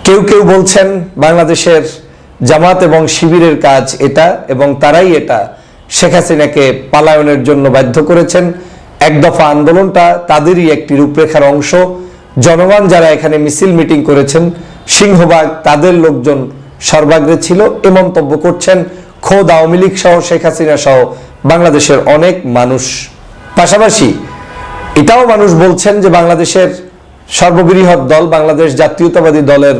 কেউ কেউ বলছেন বাংলাদেশের জামাত এবং শিবিরের কাজ এটা এবং তারাই এটা শেখ হাসিনাকে পালায়নের জন্য বাধ্য করেছেন। এক দফা আন্দোলনটা তাদেরই একটি রূপরেখার অংশ। জনগণ যারা এখানে মিছিল মিটিং করেছেন সিংহভাগ তাদের লোকজন সর্বাগ্রে ছিল এ মন্তব্য করছেন খোদ আওয়ামী লীগ সহ শেখ হাসিনা সহ বাংলাদেশের অনেক মানুষ। পাশাপাশি এটাও মানুষ বলছেন যে বাংলাদেশের সর্ববৃহৎ দল বাংলাদেশ জাতীয়তাবাদী দলের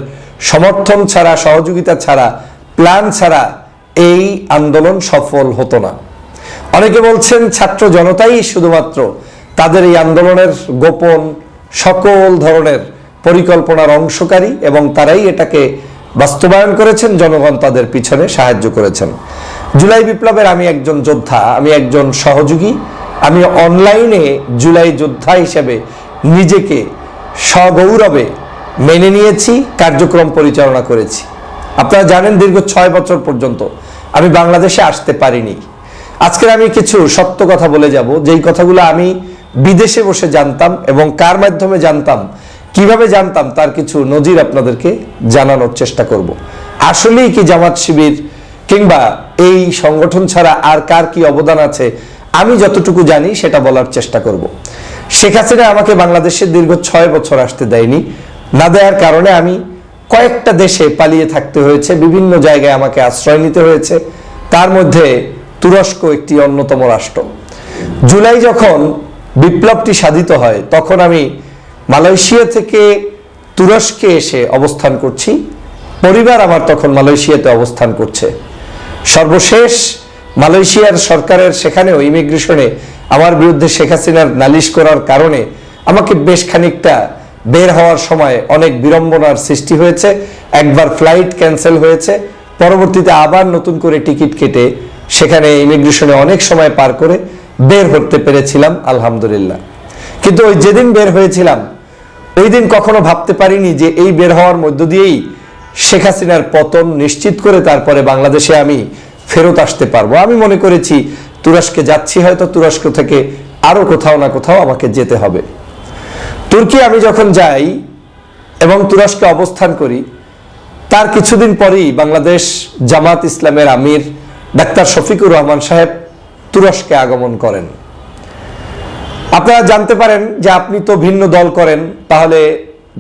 সমর্থন ছাড়া, সহযোগিতা ছাড়া, প্ল্যান ছাড়া এই আন্দোলন সফল হতো না। অনেকে বলছেন ছাত্র জনতাই শুধুমাত্র তাদের এই আন্দোলনের গোপন সকল ধরনের পরিকল্পনার অংশকারী এবং তারাই এটাকে বাস্তবায়ন করেছেন, জনগণ তাদের পিছনে সাহায্য করেছেন। জুলাই বিপ্লবের আমি একজন যোদ্ধা, আমি একজন সহযোগী, আমি অনলাইনে জুলাই যোদ্ধা হিসেবে নিজেকে সগৌরবে মেনে নিয়েছি, কার্যক্রম পরিচালনা করেছি। আপনারা জানেন দীর্ঘ 6 বছর পর্যন্ত আমি বাংলাদেশে আসতে পারিনি। আজকের আমি কিছু সত্য কথা বলে যাব, যেই কথাগুলো আমি বিদেশে বসে জানতাম এবং কার মাধ্যমে জানতাম, কিভাবে জানতাম তার কিছু নজির আপনাদেরকে জানানোর চেষ্টা করব। আসলেই কি জামাত শিবির কিংবা এই সংগঠন ছাড়া আর কার কি অবদান আছে আমি যতটুকু জানি সেটা বলার চেষ্টা করব। শেখ হাসিনা আমাকে বাংলাদেশে দীর্ঘ 6 বছর আসতে দেয়নি। না দেওয়ার কারণে আমি কয়েকটা দেশে পালিয়ে থাকতে হয়েছে, বিভিন্ন জায়গায় আমাকে আশ্রয় নিতে হয়েছে, তার মধ্যে তুরস্ক একটি অন্যতম রাষ্ট্র। জুলাই যখন বিপ্লবটি সাধিত হয় তখন আমি মালয়েশিয়া থেকে তুরস্কে এসে অবস্থান করছি। পরিবার আমার তখন মালয়েশিয়াতে অবস্থান করছে। সর্বশেষ মালয়েশিয়ার সরকারের সেখানেও ইমিগ্রেশনে আমার বিরুদ্ধে শেখ হাসিনার নালিশ করার কারণে আমাকে বেশ খানিকটা বের হওয়ার সময় অনেক বিড়ম্বনার সৃষ্টি হয়েছে। একবার ফ্লাইট ক্যান্সেল হয়েছে, পরবর্তীতে আবার নতুন করে টিকিট কেটে সেখানে ইমিগ্রেশনে অনেক সময় পার করে বের হতে পেরেছিলাম আলহামদুলিল্লাহ। কিন্তু ওই যেদিন বের হয়েছিলাম ওই দিন কখনো ভাবতে পারিনি যে এই বের হওয়ার মধ্য দিয়েই শেখ হাসিনার পতন নিশ্চিত করে তারপরে বাংলাদেশে আমি ফেরত আসতে পারবো। আমি মনে করেছি তুরস্কে যাচ্ছি, হয়তো তুরস্ক থেকে আরো কোথাও না কোথাও আমাকে যেতে হবে। তুর্কি আমি যখন যাই এবং তুরস্কে অবস্থান করি তার কিছুদিন পরেই বাংলাদেশ জামাত ইসলামের আমির ডাক্তার শফিকুর রহমান সাহেব তুরস্কে আগমন করেন। আপনারা জানতে পারেন যে আপনি তো ভিন্ন দল করেন, তাহলে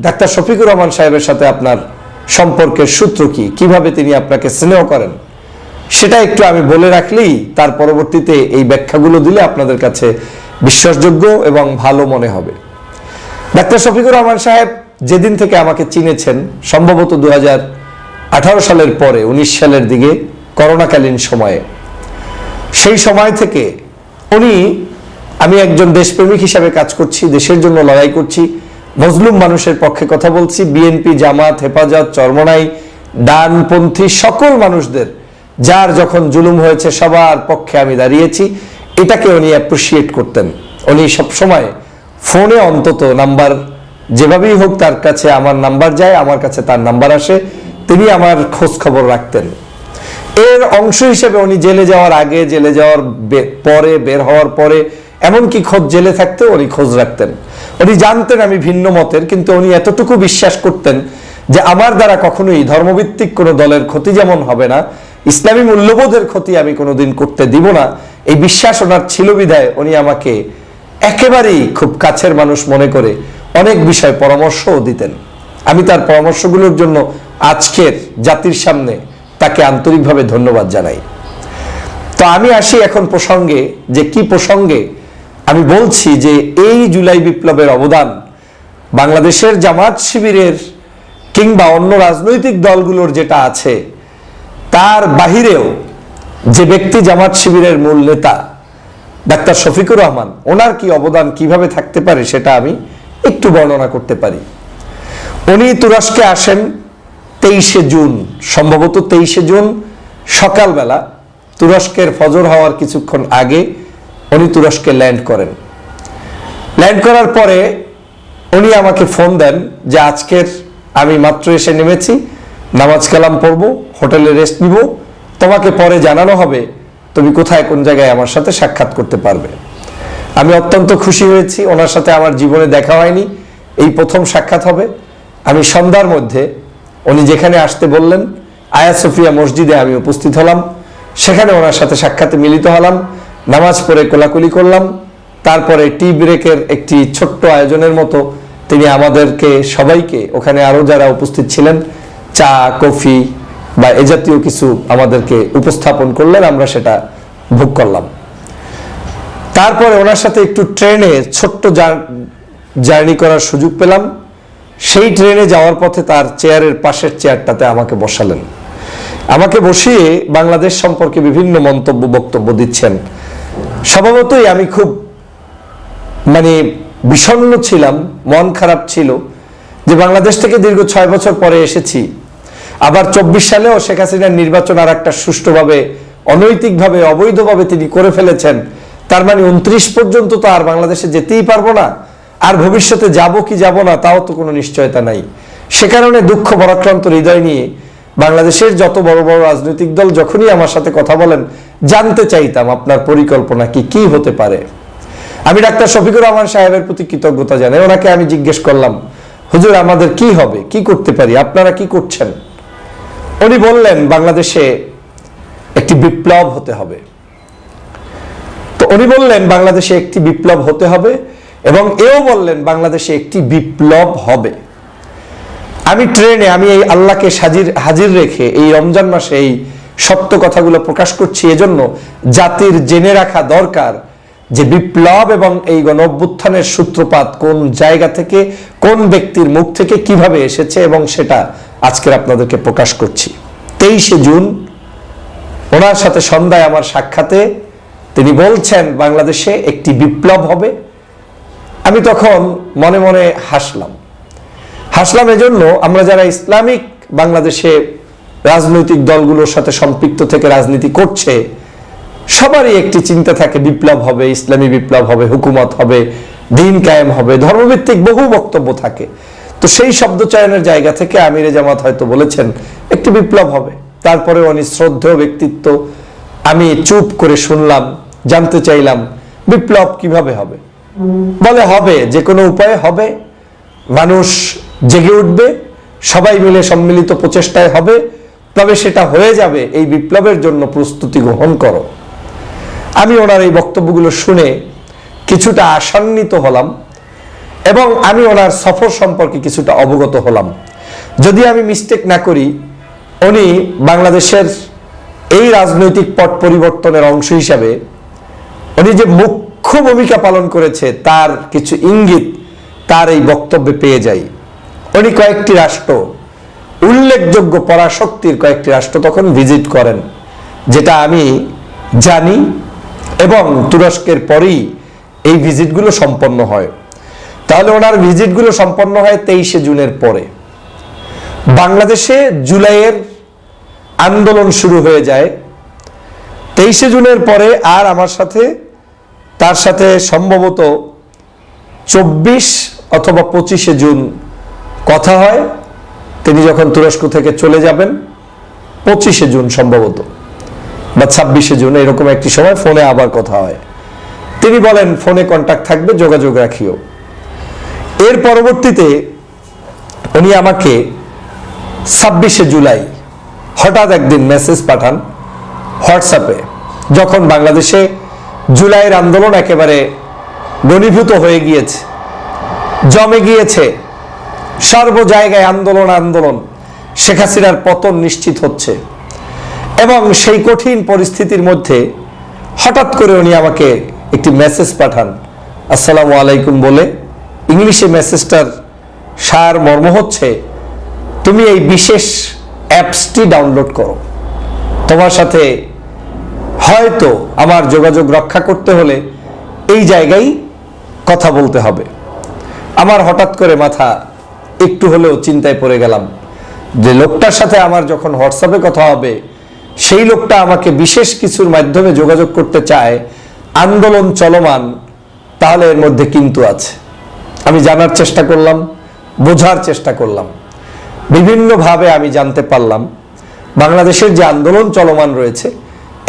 ডাক্তার শফিকুর রহমান সাহেবের সাথে আপনার সম্পর্কের সূত্র কি, কিভাবে তিনি আপনাকে স্নেহ করেন, সেটা একটু আমি বলে রাখলেই তার পরবর্তীতে এই ব্যাখ্যাগুলো দিলে আপনাদের কাছে বিশ্বাসযোগ্য এবং ভালো মনে হবে। ডাক্তার শফিকুর রহমান সাহেব যেদিন থেকে আমাকে চিনেছেন, সম্ভবত 2018 সালের পরে 19 সালের দিকে করোনাকালীন সময়ে, সেই সময় থেকে আমি একজন দেশপ্রেমিক হিসাবে কাজ করছি, দেশের জন্য লড়াই করছি, মজলুম মানুষের পক্ষে কথা বলছি। বিএনপি, জামাত, হেফাজত, চরমনাই, ডানপন্থী সকল মানুষদের যার যখন জুলুম হয়েছে সবার পক্ষে আমি দাঁড়িয়েছি। এটাকে উনি অ্যাপ্রিসিয়েট করতেন। উনি সবসময় ফোনে অন্তত নাম্বার যেভাবেই হোক তার কাছে আমার নাম্বার যায়, আমার কাছে তার নাম্বার আসে, তিনি আমার খোঁজ খবর রাখতেন। এর অংশ হিসেবে উনি জেলে যাওয়ার আগে, জেলে যাওয়ার পরে, বের হওয়ার পরে, এমনকি খোঁজ জেলে থাকতে উনি খোঁজ রাখতেন। উনি জানতেন আমি ভিন্ন মতের, কিন্তু উনি এতটুকু বিশ্বাস করতেন যে আমার দ্বারা কখনোই ধর্মভিত্তিক কোনো দলের ক্ষতি যেমন হবে না, ইসলামী মূল্যবোধের ক্ষতি আমি কোনোদিন করতে দিব না। এই বিশ্বাস ওনার ছিল বিধায় উনি আমাকে একেবারেই খুব কাছের মানুষ মনে করে অনেক বিষয় পরামর্শও দিতেন। আমি তার পরামর্শগুলোর জন্য আজকের জাতির সামনে তাকে আন্তরিকভাবে ধন্যবাদ জানাই। তো আমি আসি এখন প্রসঙ্গে, যে কি প্রসঙ্গে আমি বলছি যে এই জুলাই বিপ্লবের অবদান বাংলাদেশের জামাত শিবিরের কিংবা অন্য রাজনৈতিক দলগুলোর যেটা আছে তার বাহিরেও যে ব্যক্তি জামাত শিবিরের মূল নেতা ডাক্তার শফিকুর রহমান, ওনার কি অবদান কিভাবে থাকতে পারে সেটা আমি একটু বর্ণনা করতে পারি। উনি তুরস্কে আসেন 23শে জুন, সম্ভবত 23শে জুন সকালবেলা, তুরস্কের ফজর হওয়ার কিছুক্ষণ আগে উনি তুরস্কে ল্যান্ড করেন। ল্যান্ড করার পরে উনি আমাকে ফোন দেন যে আজকের আমি মাত্র এসে নেমেছি, নামাজ কালাম পড়বো, হোটেলে রেস্ট নিব, তোমাকে পরে জানানো হবে তুমি কোথায় কোন জায়গায় আমার সাথে সাক্ষাৎ করতে পারবে। আমি অত্যন্ত খুশি হয়েছি, ওনার সাথে আমার জীবনে দেখা হয়নি, এই প্রথম সাক্ষাৎ হবে। আমি সন্ধ্যার মধ্যে উনি যেখানে আসতে বললেন, আয়া সোফিয়া মসজিদে আমি উপস্থিত হলাম। সেখানে ওনার সাথে সাক্ষাতে মিলিত হলাম, নামাজ পড়ে কোলাকুলি করলাম। তারপরে টি ব্রেকের একটি ছোট্ট আয়োজনের মতো তিনি আমাদেরকে সবাইকে, ওখানে আরো যারা উপস্থিত ছিলেন, চা কফি বা এ জাতীয় কিছু আমাদেরকে উপস্থাপন করলেন, আমরা সেটা ভোগ করলাম। তারপরে ওনার সাথে একটু ট্রেনে ছোট্ট জার্নি করার সুযোগ পেলাম। সেই ট্রেনে যাওয়ার পথে তার চেয়ারের পাশের চেয়ারটাতে আমাকে বসালেন। আমাকে বসিয়ে বাংলাদেশ সম্পর্কে বিভিন্ন মন্তব্য বক্তব্য দিচ্ছেন। স্বভাবতই আমি খুব বিষণ্ণ ছিলাম, মন খারাপ ছিল যে বাংলাদেশ থেকে দীর্ঘ 6 বছর পরে এসেছি, আবার 24 সালেও শেখ হাসিনার নির্বাচন আর একটা সুষ্ঠুভাবে, অনৈতিকভাবে, অবৈধভাবে তিনি করে ফেলেছেন। তার 29 পর্যন্ত তো আর বাংলাদেশে যেতেই পারবো না, আর ভবিষ্যতে যাব কি যাব না তাও তো কোনো নিশ্চয়তা নাই। সে কারণে দুঃখ ভারাক্রান্ত হৃদয় নিয়ে বাংলাদেশের যত বড় বড় রাজনৈতিক দল যখনই আমার সাথে কথা বলেন, জানতে চাইতাম আপনার পরিকল্পনা কি হতে পারে। আমি ডাক্তার শফিকুর রহমান সাহেবের প্রতি কৃতজ্ঞতা জানাই। ওনাকে আমি জিজ্ঞেস করলাম, হুজুর আমাদের কি হবে, কি করতে পারি, আপনারা কি করছেন? উনি বললেন বাংলাদেশে একটি বিপ্লব হতে হবে। তো উনি বললেন বাংলাদেশে একটি বিপ্লব হতে হবে এবং এও বললেন বাংলাদেশে একটি বিপ্লব হবে। আমি ট্রেনে, আমি এই আল্লাহকে হাজির রেখে এই রমজান মাসে এই সত্য কথাগুলো প্রকাশ করছি এজন্য জাতির জেনে রাখা দরকার যে বিপ্লব এবং এই গণ অভ্যুত্থানের সূত্রপাত কোন জায়গা থেকে, কোন ব্যক্তির মুখ থেকে কিভাবে এসেছে, এবং সেটা আজকের আপনাদেরকে প্রকাশ করছি। 23শে জুন ওনার সাথে সন্ধ্যায় আমার সাক্ষাতে তিনি বলছেন বাংলাদেশে একটি বিপ্লব হবে। আমি তখন মনে মনে হাসলাম এজন্য আমরা যারা ইসলামিক বাংলাদেশে রাজনৈতিক দলগুলোর সাথে সম্পৃক্ত থেকে রাজনীতি করছে, সবারই একটি চিন্তা থাকে বিপ্লব হবে, ইসলামী বিপ্লব হবে, হুকুমত হবে, দিন কায়েম হবে, ধর্মভিত্তিক বহু বক্তব্য থাকে। তো সেই শব্দ চয়নের জায়গা থেকে আমিরে জামাত হয়তো বলেছেন একটি বিপ্লব হবে। তারপরে উনি শ্রদ্ধেয় ব্যক্তিত্ব, আমি চুপ করে শুনলাম, জানতে চাইলাম বিপ্লব কিভাবে হবে। বলে হবে, যে কোনো উপায়ে হবে, মানুষ জেগে উঠবে, সবাই মিলে সম্মিলিত প্রচেষ্টায় হবে, তবে সেটা হয়ে যাবে। এই বিপ্লবের জন্য প্রস্তুতি গ্রহণ করো। আমি ওনার এই বক্তব্যগুলো শুনে কিছুটা আশান্বিত হলাম এবং আমি ওনার সফর সম্পর্কে কিছুটা অবগত হলাম। যদি আমি মিস্টেক না করি, উনি বাংলাদেশের এই রাজনৈতিক পট পরিবর্তনের অংশ হিসাবে উনি যে মুখ্য ভূমিকা পালন করেছে তার কিছু ইঙ্গিত তার এই বক্তব্যে পেয়ে যাই। উনি কয়েকটি রাষ্ট্র, উল্লেখযোগ্য পরাশক্তির কয়েকটি রাষ্ট্র তখন ভিজিট করেন, যেটা আমি জানি, এবং তুরস্কের পরেই এই ভিজিটগুলো সম্পন্ন হয়। তাহলে ওনার ভিজিটগুলো সম্পন্ন হয় 23শে জুনের পরে। বাংলাদেশে জুলাইয়ের আন্দোলন শুরু হয়ে যায় 23শে জুনের পরে। আর আমার সাথে, তার সাথে সম্ভবত 24 অথবা 25শে জুন কথা হয়। তিনি যখন তুরস্ক থেকে চলে যাবেন 25শে জুন সম্ভবত বা 26শে জুন, এরকম একটি সময় ফোনে আবার কথা হয়। তিনি বলেন ফোনে কন্টাক্ট থাকবে, যোগাযোগ রাখিও। এর পরবর্তীতে উনি আমাকে 26শে জুলাই হঠাৎ একদিন মেসেজ পাঠান হোয়াটসঅ্যাপে, যখন বাংলাদেশে জুলাইয়ের আন্দোলন একেবারে ঘনীভূত হয়ে গিয়েছে, জমে গিয়েছে, সর্ব জায়গায় আন্দোলন, শেখ হাসিনার পতন নিশ্চিত হচ্ছে। এবং সেই কঠিন পরিস্থিতির মধ্যে হঠাৎ করে উনি আমাকে একটি মেসেজ পাঠান আসসালামু আলাইকুম বলে। ইংলিশে মেসেজটার সার মর্ম হচ্ছে, তুমি এই বিশেষ অ্যাপসটি ডাউনলোড করো, তোমার সাথে হয়তো আমার যোগাযোগ রক্ষা করতে হলে এই জায়গায় কথা বলতে হবে। আমার হঠাৎ করে মাথা একটু হলেও চিন্তায় পড়ে গেলাম যে লোকটার সাথে আমার যখন হোয়াটসঅ্যাপে কথা হবে, সেই লোকটা আমাকে বিশেষ কিছুর মাধ্যমে যোগাযোগ করতে চায়, আন্দোলন চলমান, তাহলে এর মধ্যে কিন্তু আছে। আমি জানার চেষ্টা করলাম, বোঝার চেষ্টা করলাম, বিভিন্নভাবে আমি জানতে পারলাম বাংলাদেশের যে আন্দোলন চলমান রয়েছে,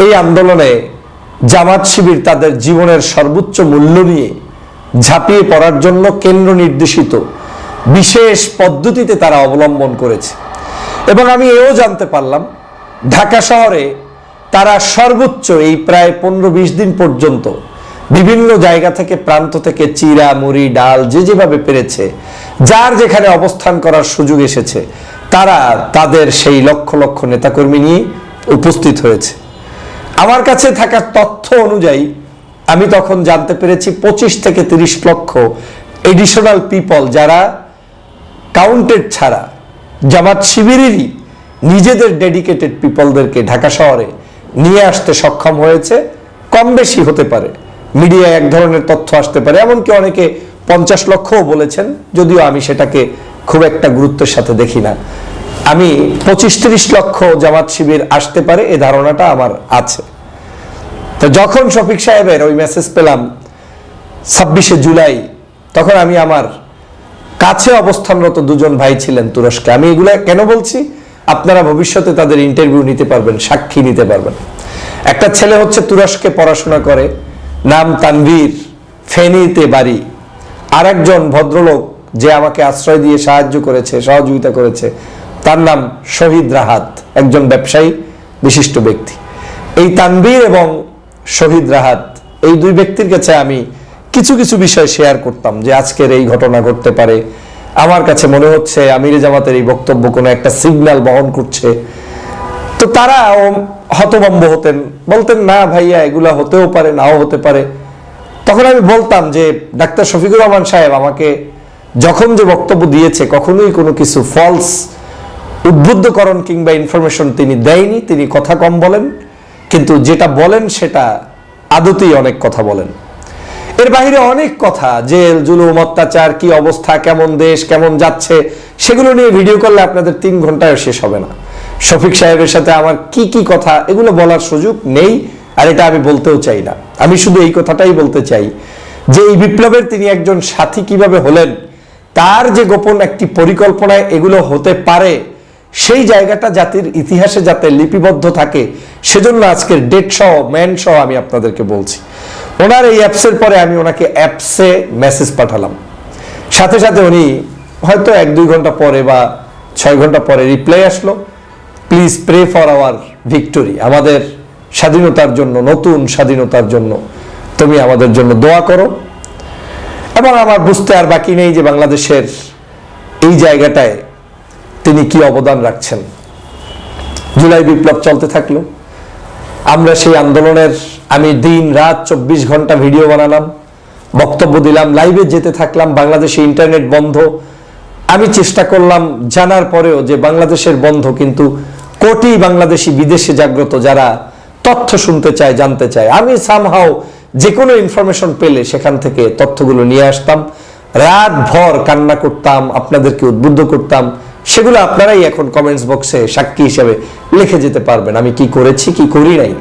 এই আন্দোলনে জামাত শিবির তাদের জীবনের সর্বোচ্চ মূল্য নিয়ে ঝাঁপিয়ে পড়ার জন্য কেন্দ্র নির্দেশিত বিশেষ পদ্ধতিতে তারা অবলম্বন করেছে। এবং আমি এও জানতে পারলাম ঢাকা শহরে তারা সর্বোচ্চ এই প্রায় 15-20 দিন পর্যন্ত বিভিন্ন জায়গা থেকে, প্রান্ত থেকে চিরা মুড়ি ডাল যে যেভাবে পেরেছে, যার যেখানে অবস্থান করার সুযোগ এসেছে, তারা তাদের সেই লক্ষ লক্ষ নেতাকর্মী নিয়ে উপস্থিত হয়েছে। আমার কাছে থাকা তথ্য অনুযায়ী আমি তখন জানতে পেরেছি 25 থেকে 30 লক্ষ এডিশনাল পিপল, যারা কাউন্টেড ছাড়া জামাত শিবিরেরই নিজেদের ডেডিকেটেড পিপলদেরকে ঢাকা শহরে নিয়ে আসতে সক্ষম হয়েছে। কম বেশি হতে পারে, মিডিয়ায় এক ধরনের তথ্য আসতে পারে, এমনকি অনেকে 50 লক্ষও বলেছেন, যদিও আমি সেটাকে খুব একটা গুরুত্বের সাথে দেখি না। আমি 25-30 লক্ষ জামাত শিবির আসতে পারে এ ধারণাটা আমার আছে। তো যখন শফিক সাহেবের ওই মেসেজ পেলাম 26শে জুলাই, তখন আমি আমার কাছে অবস্থানরত দুজন ভাই ছিলেন তুরস্কে। আমি এগুলা কেন বলছি, আপনারা ভবিষ্যতে তাদের ইন্টারভিউ নিতে পারবেন, সাক্ষী নিতে পারবেন। একটা ছেলে হচ্ছে তুরস্কে পড়াশোনা করে, নাম তানভীর, ফেনীতে বাড়ি। আর একজন ভদ্রলোক যে আমাকে আশ্রয় দিয়ে সাহায্য করেছে, সহযোগিতা করেছে, তার নাম শহীদ রাহাত, একজন ব্যবসায়ী, বিশিষ্ট ব্যক্তি। এই তানভীর এবং শহীদ রাহাত, এই দুই ব্যক্তির কাছে আমি কিছু কিছু বিষয় শেয়ার করতাম যে আজকের এই ঘটনা ঘটতে পারে, আমার কাছে মনে হচ্ছে আমিরে জামাতের এই বক্তব্য কোনো একটা সিগন্যাল বহন করছে। তো তারা হতভম্ব হতেন, বলতেন না ভাইয়া এগুলা হতেও পারে, নাও হতে পারে। তখন আমি বলতাম যে ডাক্তার শফিকুর রহমান সাহেব আমাকে যখন যে বক্তব্য দিয়েছে, কখনোই কোনো কিছু ফলস উদ্বুদ্ধকরণ কিংবা ইনফরমেশন তিনি দেয়নি। তিনি কথা কম বলেন, কিন্তু যেটা বলেন সেটা আদতেই অনেক কথা বলেন। এর বাইরে অনেক কথা, জেল জুলুম অত্যাচার, কি অবস্থা, কেমন দেশ কেমন যাচ্ছে, সেগুলো নিয়ে ভিডিও করলে আপনাদের 3 ঘন্টায় শেষ হবে না। শফিক সাহেবের সাথে আমার কি কি কথা, এগুলো বলার সুযোগ নেই, আর এটা আমি বলতেও চাই না। আমি শুধু এই কথাটাই বলতে চাই যে এই বিপ্লবের তিনি একজন সাথী কিভাবে হলেন, তার যে গোপন একটি পরিকল্পনায় এগুলো হতে পারে, সেই জায়গাটা জাতির ইতিহাসে যাতে লিপিবদ্ধ থাকে, সেজন্য আজকের ডেট সহ ম্যান সহ আমি আপনাদেরকে বলছি। ওনার এই অ্যাপসের পরে আমি ওনাকে অ্যাপসে মেসেজ পাঠালাম, সাথে সাথে উনি হয়তো 1-2 ঘন্টা পরে বা 6 ঘন্টা পরে রিপ্লাই আসলো, please pray for our victory, আমাদের স্বাধীনতার জন্য, নতুন স্বাধীনতার জন্য তুমি আমাদের জন্য দোয়া করো। এবং আমার বুঝতে আর বাকি নেই যে বাংলাদেশের এই জায়গাটায় তিনি কি অবদান রাখছেন। জুলাই বিপ্লব চলতে থাকলো, আমরা সেই আন্দোলনের আমি দিন রাত 24 ঘন্টা ভিডিও বানালাম, বক্তব্য দিলাম, লাইভে যেতে থাকলাম। বাংলাদেশে ইন্টারনেট বন্ধ, আমি চেষ্টা করলাম জানার পরেও যে বাংলাদেশের বন্ধ, কিন্তু কোটি বাংলাদেশি বিদেশে জাগ্রত যারা তথ্য শুনতে চায়, জানতে চায়, আমি সামহাও যে কোনো ইনফরমেশন পেলে সেখান থেকে তথ্যগুলো নিয়ে আসতাম, রাত ভর কান্না করতাম, আপনাদেরকে উদ্বুদ্ধ করতাম। সেগুলো আপনারাই এখন কমেন্টস বক্সে সাক্ষী হিসেবে লিখে যেতে পারবেন আমি কি করেছি কি করি নাই।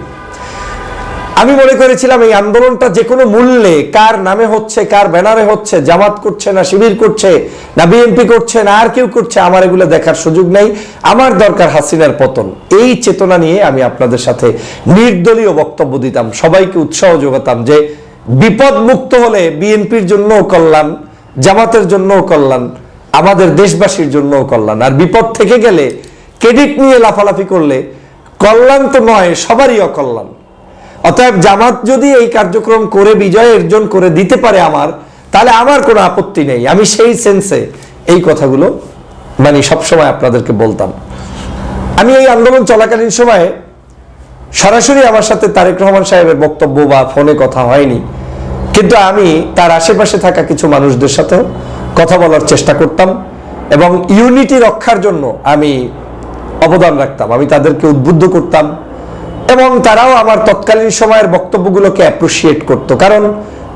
আমি মনে করেছিলাম এই আন্দোলনটা যে কোনো মূল্যে, কার নামে হচ্ছে, কার ব্যানারে হচ্ছে, জামাত করছে না শিবির করছে না বিএনপি করছে না আর কেউ করছে, আমার এগুলো দেখার সুযোগ নেই, আমার দরকার হাসিনার পতন। এই চেতনা নিয়ে আমি আপনাদের সাথে নির্দলীয় বক্তব্য দিতাম, সবাইকে উৎসাহ যোগাতাম যে বিপদ মুক্ত হলে বিএনপির জন্যও কল্যাণ, জামাতের জন্যও কল্যাণ, আমাদের দেশবাসীর জন্যও কল্যাণ। আর বিপদ থেকে গেলে ক্রেডিট নিয়ে লাফালাফি করলে কল্যাণ তো নয়, সবারই অকল্যাণ। অতএব জামাত যদি এই কার্যক্রম করে বিজয় অর্জন করে দিতে পারে আমার, তাহলে আমার কোনো আপত্তি নেই। আমি সেই সেন্সে এই কথাগুলো মানে সবসময় আপনাদেরকে বলতাম। আমি এই আন্দোলন চলাকালীন সময়ে সরাসরি আমার সাথে তারেক রহমান সাহেবের বক্তব্য বা ফোনে কথা হয়নি, কিন্তু আমি তার আশেপাশে থাকা কিছু মানুষদের সাথেও কথা বলার চেষ্টা করতাম এবং ইউনিটি রক্ষার জন্য আমি অবদান রাখতাম, আমি তাদেরকে উদ্বুদ্ধ করতাম এবং তারাও আমার তৎকালীন সময়ের বক্তব্যগুলোকে অ্যাপ্রিসিয়েট করতো, কারণ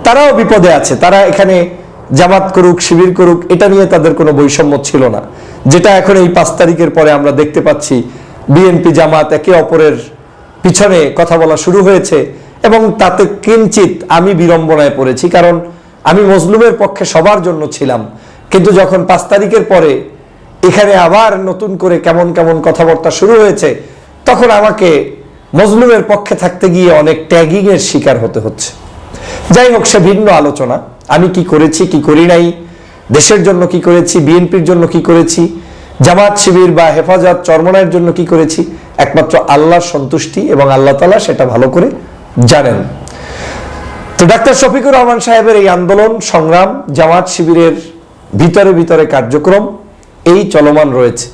তারাও বিপদে আছে। তারা এখানে জামাত করুক শিবির করুক এটা নিয়ে তাদের কোনো বৈষম্য ছিল না, যেটা এখন এই 5 তারিখের পরে আমরা দেখতে পাচ্ছি বিএনপি জামাত একে অপরের পিছনে কথা বলা শুরু হয়েছে। এবং তাতে কিঞ্চিত আমি বিড়ম্বনায় পড়েছি, কারণ আমি মজলুমের পক্ষে সবার জন্য ছিলাম, কিন্তু যখন 5 তারিখের পরে এখানে আবার নতুন করে কেমন কেমন কথাবার্তা শুরু হয়েছে, তখন আমাকে মজলুমের পক্ষে থাকতে গিয়ে অনেক ট্যাগিং এর শিকার হতে হচ্ছে। যাই হোক, সে ভিন্ন আলোচনা। আমি কি করেছি কি করি নাই, দেশের জন্য কি করেছি, বিএনপির জন্য কি করেছি, জামাত শিবির বা হেফাজত চরমনায়ের জন্য কি করেছি, একমাত্র আল্লাহর সন্তুষ্টি, এবং আল্লাহ তাআলা সেটা ভালো করে জানেন। তো ডাক্তার শফিকুর রহমান সাহেবের এই আন্দোলন সংগ্রাম, জামাত শিবিরের ভিতরে ভিতরে কার্যক্রম এই চলমান রয়েছে।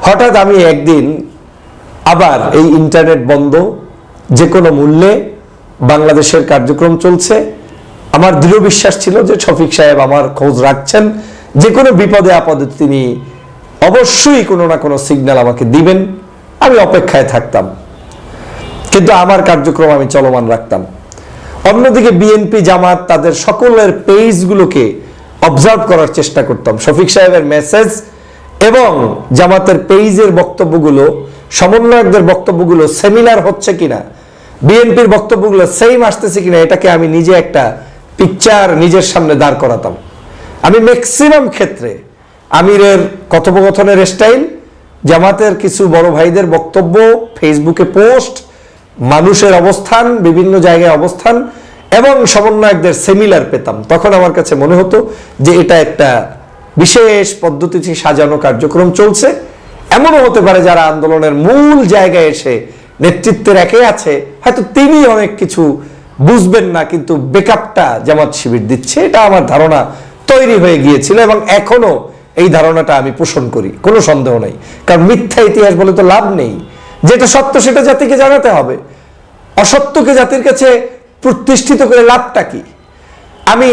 হঠাৎ আমি একদিন আবার এই ইন্টারনেট বন্ধ, যে কোনো মূল্যে বাংলাদেশের কার্যক্রম চলছে, আমার দৃঢ় বিশ্বাস ছিল যে শফিক সাহেব আমার খোঁজ রাখছেন, যে কোনো বিপদে আপদে তিনি অবশ্যই কোনো না কোনো সিগন্যাল আমাকে দিবেন, আমি অপেক্ষায় থাকতাম, কিন্তু আমার কার্যক্রম আমি চলমান রাখতাম। অন্যদিকে বিএনপি জামাত তাদের সকলের পেজগুলোকে অবজার্ভ করার চেষ্টা করতাম। শফিক সাহেবের মেসেজ এবং জামাতের পেজের বক্তব্যগুলো, সমন্বয়কদের বক্তব্যগুলো সেমিলার হচ্ছে কিনা, বিএনপির বক্তব্যগুলো সেম আসতেছে কিনা, এটাকে আমি নিজে একটা পিকচার নিজের সামনে দাঁড় করাতাম। আমি ম্যাক্সিমাম ক্ষেত্রে আমিরের কথোপকথনের স্টাইল, জামাতের কিছু বড় ভাইদের বক্তব্য, ফেসবুকে পোস্ট, মানুষের অবস্থান, বিভিন্ন জায়গায় অবস্থান এবং সমন্বয়কদের সেমিলার পেতাম। তখন আমার কাছে মনে হতো যে এটা একটা বিশেষ পদ্ধতিতে সাজানো কার্যক্রম চলছে। এমনও হতে পারে যারা আন্দোলনের মূল জায়গায় এসে নেতৃত্বের একে আছে, হয়তো তিনি অনেক কিছু বুঝবেন না, কিন্তু বেকআপটা জামাত শিবির দিচ্ছে, এটা আমার ধারণা তৈরি হয়ে গিয়েছিল এবং এখনো এই ধারণাটা আমি পোষণ করি, কোনো সন্দেহ নেই। কারণ মিথ্যা ইতিহাস বলে তো লাভ নেই, যেটা সত্য সেটা জাতিকে জানাতে হবে, অসত্যকে জাতির কাছে প্রতিষ্ঠিত করে লাভটা কি? আমি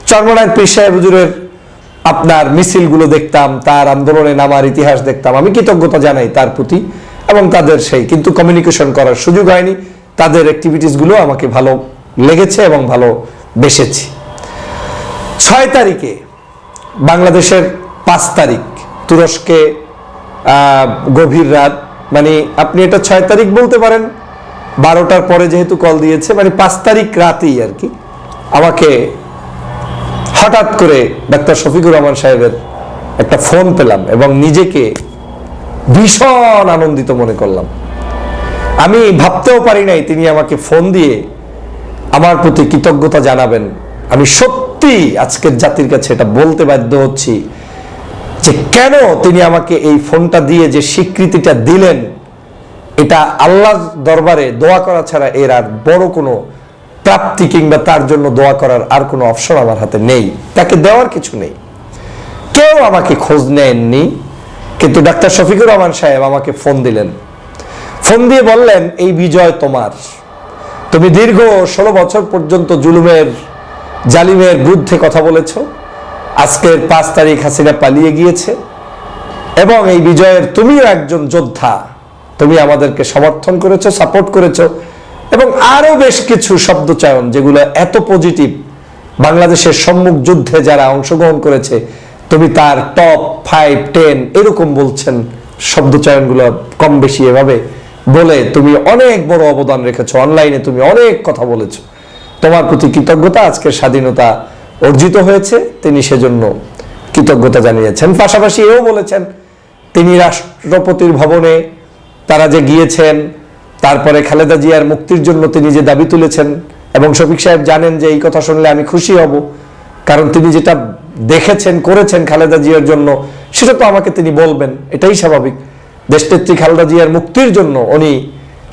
চরমনায়ের পীর সাহেব হুজুরের আপনার মিছিলগুলো দেখতাম, তার আন্দোলনে নামার ইতিহাস দেখতাম, আমি কৃতজ্ঞতা জানাই তার প্রতি এবং তাদের সেই, কিন্তু কমিউনিকেশন করার সুযোগ হয়নি। তাদের অ্যাক্টিভিটিসগুলো আমাকে ভালো লেগেছে এবং ভালো বেসেছি। 6 তারিখে বাংলাদেশের 5 তারিখ তুরস্কে গভীর রাত, মানে আপনি এটা 6 তারিখ বলতে পারেন, 12টার পরে যেহেতু কল দিয়েছে, মানে 5 তারিখ রাতেই আর কি, আমাকে হঠাৎ করে ডাক্তার শফিকুর রহমান সাহেবের একটা ফোন পেলাম এবং নিজেকে ভীষণ আনন্দিত মনে করলাম। আমি ভাবতেও পারি নাই তিনি আমাকে ফোন দিয়ে আমার প্রতি কৃতজ্ঞতা জানাবেন। আমি সত্যি আজকের জাতির কাছে এটা বলতে বাধ্য হচ্ছি যে কেন তিনি আমাকে এই ফোনটা দিয়ে যে স্বীকৃতিটা দিলেন, এটা আল্লাহর দরবারে দোয়া করা ছাড়া এর আর বড় কোনো প্রাপ্তি কিংবা তার জন্য দোয়া করার আর কোনো অপশন আমার হাতে নেই, তাকে দেওয়ার কিছু নেই। কেউ আমাকে খোঁজ নেননি, কিন্তু ডাক্তার শফিকুর রহমান সাহেব আমাকে ফোন দিলেন। ফোন দিয়ে বললেন, এই বিজয় তোমার, তুমি দীর্ঘ 16 বছর পর্যন্ত জুলুমের জালিমের বিরুদ্ধে কথা বলেছ, আজকের 5 তারিখ হাসিনা পালিয়ে গিয়েছে এবং এই বিজয়ের তুমিও একজন যোদ্ধা, তুমি আমাদেরকে সমর্থন করেছো, সাপোর্ট করেছো এবং আরো বেশ কিছু শব্দচয়ন যেগুলো এত পজিটিভ, বাংলাদেশের সম্মুখ যুদ্ধে যারা অংশগ্রহণ করেছে তুমি তার টপ 5, 10 এরকম বলছেন, শব্দচয়নগুলো কম বেশি এভাবে বলে তুমি অনেক বড় অবদান রেখেছো, অনলাইনে তুমি অনেক কথা বলেছো, তোমার প্রতি কৃতজ্ঞতা, আজকের স্বাধীনতা অর্জিত হয়েছে, তিনি সেজন্য কৃতজ্ঞতা জানিয়েছেন। পাশাপাশি এও বলেছেন তিনি রাষ্ট্রপতির ভবনে তারা যে গিয়েছেন, তারপরে খালেদা জিয়ার মুক্তির জন্য তিনি যে দাবি তুলেছেন, এবং শফিক সাহেব জানেন যে এই কথা শুনলে আমি খুশি হব, কারণ তিনি যেটা দেখেছেন করেছেন খালেদা জিয়ার জন্য সেটা তো আমাকে তিনি বলবেন, এটাই স্বাভাবিক। দেশনেত্রী খালেদা জিয়ার মুক্তির জন্য উনি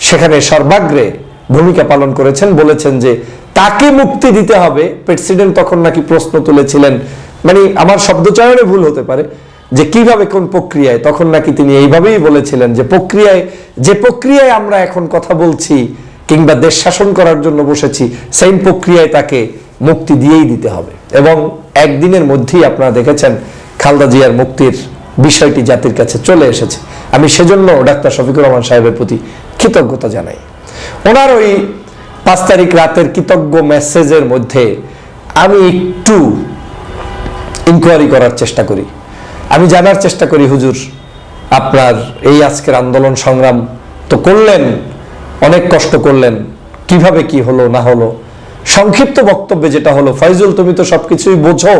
সেখানে সর্বাগ্রে ভূমিকা পালন করেছেন, বলেছেন যে তাকে মুক্তি দিতে হবে। প্রেসিডেন্ট তখন নাকি প্রশ্ন তুলেছিলেন, মানে আমার শব্দচয়নে ভুল হতে পারে, যে কিভাবে কোন প্রক্রিয়ায়, তখন নাকি তিনি এইভাবেই বলেছিলেন যে যে প্রক্রিয়ায় আমরা এখন কথা বলছি কিংবা দেশ শাসন করার জন্য বসেছি, সেই প্রক্রিয়ায় তাকে মুক্তি দিয়েই দিতে হবে। এবং একদিনের মধ্যেই আপনারা দেখেছেন খালেদা জিয়ার মুক্তির বিষয়টি জাতির কাছে চলে এসেছে। আমি সেজন্য ডাক্তার শফিকুর রহমান সাহেবের প্রতি কৃতজ্ঞতা জানাই। ওনার ওই 5 তারিখ রাতের কৃতজ্ঞ মেসেজের মধ্যে আমি একটু ইনকোয়ারি করার চেষ্টা করি, আমি জানার চেষ্টা করি, হুজুর আপনার এই আজকের আন্দোলন সংগ্রাম তো করলেন, অনেক কষ্ট করলেন, কিভাবে কি হলো না হলো। সংক্ষিপ্ত বক্তব্যে যেটা হলো, ফয়জুল তুমি তো সবকিছুই বোঝো,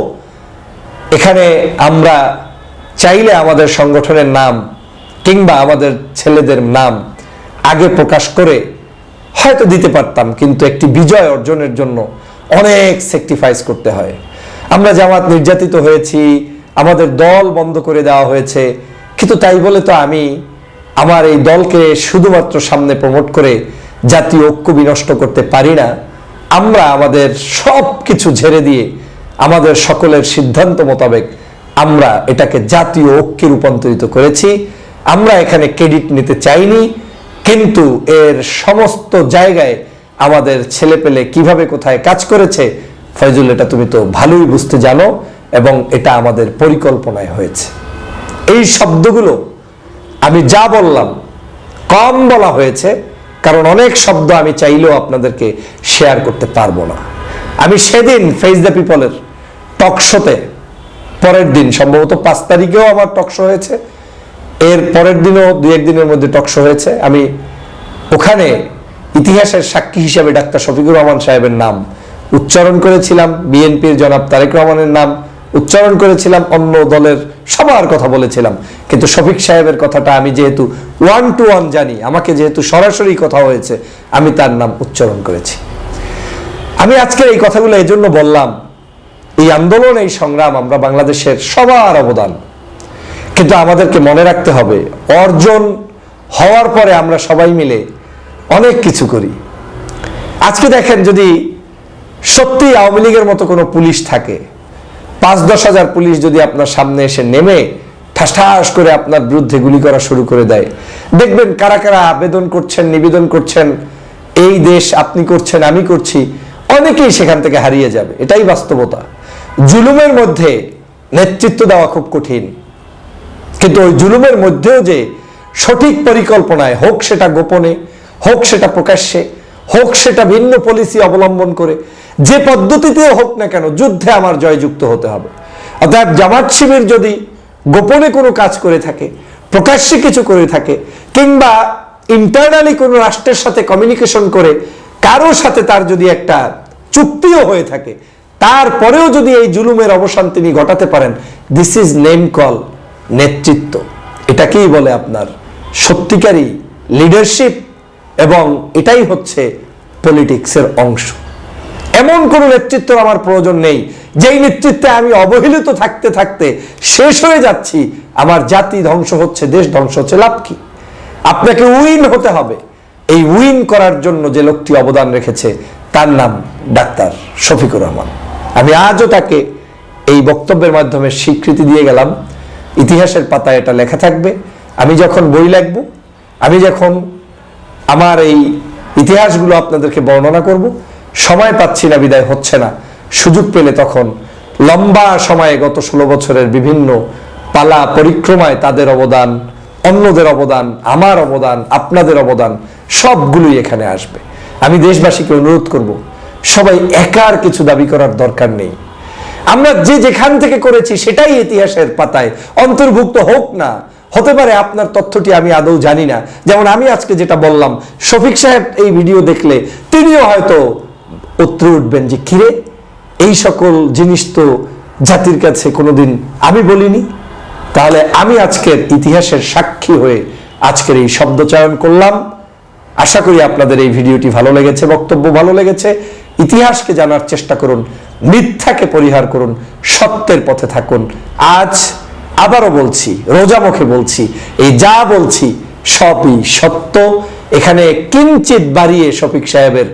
এখানে আমরা চাইলে আমাদের সংগঠনের নাম কিংবা আমাদের ছেলেদের নাম আগে প্রকাশ করে হয়তো দিতে পারতাম, কিন্তু একটি বিজয় অর্জনের জন্য অনেক স্যাক্রিফাইস করতে হয়। আমরা জামাত নির্যাতিত হয়েছি, আমাদের দল বন্ধ করে দেওয়া হয়েছে, কিন্তু তাই বলে তো আমি আমার এই দলকে শুধুমাত্র সামনে প্রমোট করে জাতীয় ঐক্য বিনষ্ট করতে পারি না। আমরা আমাদের সব কিছু ঝেড়ে দিয়ে আমাদের সকলের সিদ্ধান্ত মোতাবেক আমরা এটাকে জাতীয় ঐক্যে রূপান্তরিত করেছি। আমরা এখানে ক্রেডিট নিতে চাইনি, কিন্তু এর সমস্ত জায়গায় আমাদের ছেলেপেলে কিভাবে কোথায় কাজ করেছে ফয়জুল, এটা তুমি তো ভালোই বুঝতে জানো, এবং এটা আমাদের পরিকল্পনায় হয়েছে। এই শব্দগুলো আমি যা বললাম কম বলা হয়েছে, কারণ অনেক শব্দ আমি চাইলেও আপনাদেরকে শেয়ার করতে পারবো না। আমি সেদিন ফেস দ্য পিপলের টকশোতে, পরের দিন সম্ভবত 5 তারিখেও আমার টকশো হয়েছে, এর পরের দিনও 2-1 দিনের মধ্যে টকশো হয়েছে, আমি ওখানে ইতিহাসের সাক্ষী হিসাবে ডাক্তার শফিকুর রহমান সাহেবের নাম উচ্চারণ করেছিলাম, বিএনপির জনাব তারেক রহমানের নাম উচ্চারণ করেছিলাম, অন্য দলের সবার কথা বলেছিলাম, কিন্তু শফিক সাহেবের কথাটা আমি যেহেতু 1-to-1 জানি, আমাকে যেহেতু সরাসরি কথা হয়েছে, আমি তার নাম উচ্চারণ করেছি। আমি আজকে এই কথাগুলো এজন্য বললাম, এই আন্দোলন, এই সংগ্রাম, আমরা বাংলাদেশের সবার অবদান, কিন্তু আমাদেরকে মনে রাখতে হবে অর্জন হওয়ার পরে আমরা সবাই মিলে অনেক কিছু করি। আজকে দেখেন, যদি সত্যি আওয়ামী লীগের মতো কোনো পুলিশ থাকে, 5-10 হাজার পুলিশ যদি আপনার সামনে এসে নেমে ঠাস ঠাস করে আপনার বিরুদ্ধে গুলি করা শুরু করে দেয়, দেখবেন কারা কারা আবেদন করছেন, নিবেদন করছেন, এই দেশ আপনি করছেন, আমি করছি, অনেকেই সেখান থেকে হারিয়ে যাবে। এটাই বাস্তবতা। জুলুমের মধ্যে নেতৃত্ব দেওয়া খুব কঠিন, কিন্তু ওই জুলুমের মধ্যেও যে সঠিক পরিকল্পনায়, হোক সেটা গোপনে, হোক সেটা প্রকাশ্যে, হোক সেটা ভিন্ন পলিসি অবলম্বন করে, যে পদ্ধতিতেও হোক না কেন, যুদ্ধে আমার জয়যুক্ত হতে হবে। অর্থাৎ জামাত শিবির যদি গোপনে কোনো কাজ করে থাকে, প্রকাশ্যে কিছু করে থাকে, কিংবা ইন্টারনালি কোনো রাষ্ট্রের সাথে কমিউনিকেশন করে কারোর সাথে তার যদি একটা চুক্তিও হয়ে থাকে, তারপরেও যদি এই জুলুমের অবসান তিনি ঘটাতে পারেন, দিস ইজ নেম কল নেতৃত্ব। এটাকেই বলে আপনার সত্যিকারী লিডারশিপ, এবং এটাই হচ্ছে পলিটিক্সের অংশ। এমন কোন নেতৃত্ব আমার প্রয়োজন নেই যেই নেতৃত্বে আমি অবহেলিত থাকতে থাকতে শেষ হয়ে যাচ্ছি, আমার জাতি ধ্বংস হচ্ছে, দেশ ধ্বংস হচ্ছে, লাভ কি? আপনাকে উইন হতে হবে। এই উইন করার জন্য যে লোকটি অবদান রেখেছে তার নাম ডাক্তার শফিকুর রহমান। আমি আজও তাকে এই বক্তব্যের মাধ্যমে স্বীকৃতি দিয়ে গেলাম। ইতিহাসের পাতায় এটা লেখা থাকবে। আমি যখন বই লিখব, আমি যখন আমার এই ইতিহাসগুলো আপনাদেরকে বর্ণনা করব, সময় পাচ্ছি না, বিদায় হচ্ছে না, সুযোগ পেলে তখন লম্বা সময়ে গত 16 বছরের বিভিন্ন পালা পরিক্রমায় তাদের অবদান, অন্যদের অবদান, আমার অবদান, আপনাদের অবদান, সবগুলোই এখানে আসবে। আমি দেশবাসীকে অনুরোধ করব, সবাই একার কিছু দাবি করার দরকার নেই। আমরা যে যেখান থেকে করেছি সেটাই ইতিহাসের পাতায় অন্তর্ভুক্ত হোক না। হতে পারে আপনার তথ্যটি আমি আদৌ জানি না, যেমন আমি আজকে যেটা বললাম, শফিক সাহেব এই ভিডিও দেখলে তিনিও হয়তো উত্তর উঠবেন যে কিরে, এই সকল জিনিস তো জাতির কাছে কোনোদিন আমি বলিনি। তাহলে আমি আজকের ইতিহাসের সাক্ষী হয়ে আজকের এই শব্দচয়ন করলাম। আশা করি আপনাদের এই ভিডিওটি ভালো লেগেছে, বক্তব্য ভালো লেগেছে। ইতিহাসকে জানার চেষ্টা করুন, মিথ্যাকে পরিহার করুন, সত্যের পথে থাকুন। আজ আবারও বলছি, রোজা মুখে বলছি, এই যা বলছি সবই সত্য। এখানে কিঞ্চিত বাড়িয়ে শফিক সাহেবের